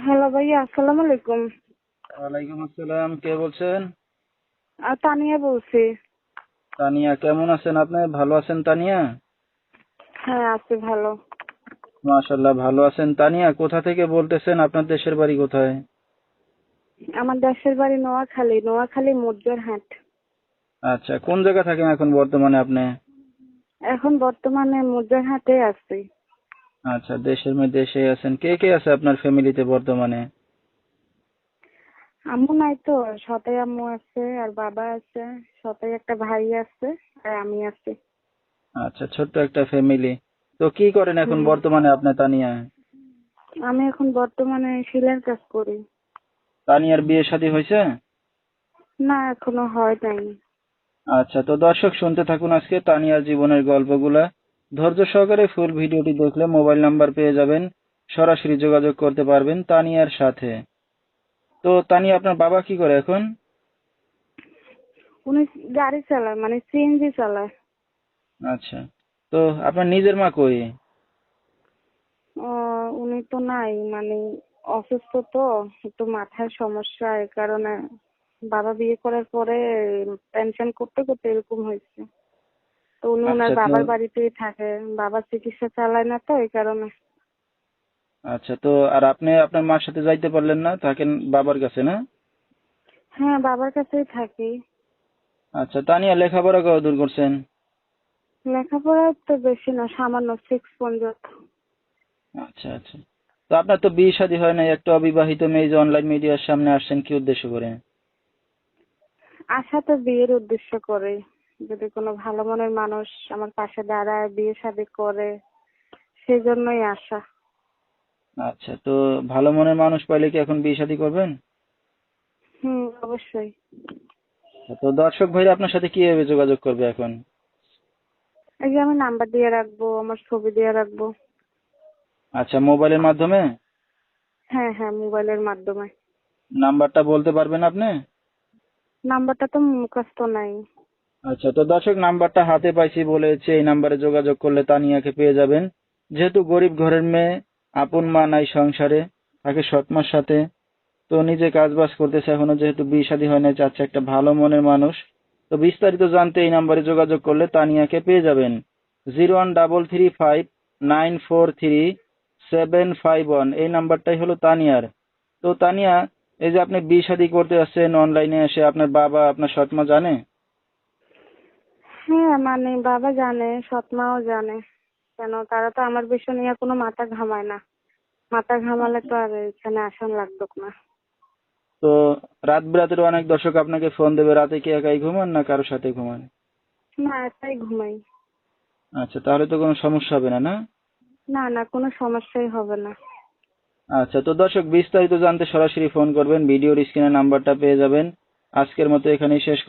Hello ভাইয়া, আসসালামু আলাইকুম। ওয়ালাইকুম আসসালাম। কে বলছেন? তানিয়া বলছি। তানিয়া, কেমন আছেন আপনি? ভালো আছেন তানিয়া? হ্যাঁ, আছি ভালো। মাশাআল্লাহ, ভালো আছেন। তানিয়া, কোথা থেকে বলতেছেন? আপনার দেশের বাড়ি কোথায়? আমার দেশের বাড়ি নোয়াখালী মুদ্রারহাট। আচ্ছা, কোন জায়গা থাকেন এখন বর্তমানে আপনি? এখন বর্তমানে মুদ্রারহাটে আছি। আচ্ছা, দেশের মধ্যে এসে আছেন। কে কে আছে আপনার ফ্যামিলিতে বর্তমানে? আম্মু নাই তো, সতাই আম্মু আছে আর বাবা আছে, সতাই একটা ভাই আছে আর আমি আছি। আচ্ছা, ছোট্ট একটা ফ্যামিলি। তো কি করেন এখন হুম, বর্তমানে আপনি তানিয়া? আমি এখন বর্তমানে সেলাইয়ের কাজ করি। তানিয়ার বিয়ে শাদী হয়েছে? না, এখনো হয় নাই। আচ্ছা, তো দর্শক শুনতে থাকুন আজকে তানিয়ার জীবনের গল্পগুলা। ধৈর্য সহকারে ফুল ভিডিওটি দেখলে মোবাইল নাম্বার পেয়ে যাবেন, সরাসরি যোগাযোগ করতে পারবেন তানিয়ার সাথে। তো তানিয়া, আপনার বাবা কি করে এখন? উনি গাড়ি চালায়, মানে সিএনজি চালায়। আচ্ছা, তো আপনার নিজের মা কই? উনি তো নাই, মানে অসুস্থ তো, একটু মাথার সমস্যা, এই কারণে বাবা বিয়ে করার পরে টেনশন করতে করতে এরকম হয়েছে। তো উনি ওনার আচ্ছা, তো বাবার বাড়িতেই থাকে। বাবার চিকিৎসা চালায় না তো, এই কারণে। আচ্ছা, তো আর আপনি আপনার মার সাথে যাইতে পারলেন না, থাকেন বাবার কাছে না? হ্যাঁ, বাবার কাছেই থাকি। আচ্ছা, তানিয়া লেখাপড়া কতদূর করছেন? লেখাপড়া তো বেশি না, সামান্য 6 পর্যন্ত। আচ্ছা, আচ্ছা, তো আপনার তো বিয়ে শাদী হয় নাই, একটা অবিবাহিত মেয়ে যে অনলাইন মিডিয়ার সামনে আসছেন, কি উদ্দেশ্য করে? আশা তো বিয়ের উদ্দেশ্য করে, যদি কোনো ভালো মনের মানুষ আমার পাশে দাঁড়ায়, বিয়ে শাদী করে, সেজন্যই আশা। আচ্ছা, তো ভালো মনের মানুষ পাইলে কি এখন বিয়ে শাদী করবেন? অবশ্যই। তো দর্শক ভাইরা আপনার সাথে কিভাবে যোগাযোগ করবে এখন? এই যে আমি নাম্বার দিয়ে রাখবো, আমার ছবি দিয়ে রাখবো। আচ্ছা, মোবাইলের মাধ্যমে? হ্যাঁ হ্যাঁ, মোবাইলের মাধ্যমে। নাম্বারটা বলতে পারবেন আপনি? নাম্বারটা তো মুখস্থ নাই। আচ্ছা, তো দর্শক নাম্বারটা হাতে পাইছি বলেছে, এই নাম্বারে যোগাযোগ করলে তানিয়াকে পেয়ে যাবেন। যেহেতু গরিব ঘরের মেয়ে, আপন মা নাই সংসারে, তাকে সৎমার সাথে, তো নিজে কাজ বাজ করতেছে এখনো, যেহেতু বিয়ে শাদী হয় না, চাচ্ছে একটা ভালো মনের মানুষ। তো বিস্তারিত জানতে এই নাম্বারে যোগাযোগ করলে তানিয়াকে পেয়ে যাবেন। 01335943751, এই নাম্বারটাই হলো তানিয়ার। তো তানিয়া, এই যে আপনি বিয়ে শাদী করতে যাচ্ছেন অনলাইনে এসে, আপনার বাবা আপনার সৎমা জানে? হ্যাঁ, মানে বাবা জানে, সৎমাও জানে। কেন, তারা তো আমার বিষয় নিয়ে কোনো মাথা ঘামায় না। মাথা ঘামালে তো আর এখানে আসান লাগতো না। তো রাত বিরাতের অনেক দর্শক আপনাকে ফোন দেবে, রাতে কি একাই ঘুমান না কারোর সাথে ঘুমান? না, একাই ঘুমাই। আচ্ছা, তাহলে তো কোনো সমস্যা হবে না, না? না না, কোনো সমস্যাই হবে না। আচ্ছা, তো দর্শক বিস্তারিত জানতে সরাসরি ফোন করবেন, ভিডিওর স্ক্রিনে নাম্বারটা পেয়ে যাবেন। আজকের মতো এখানেই শেষ করছি।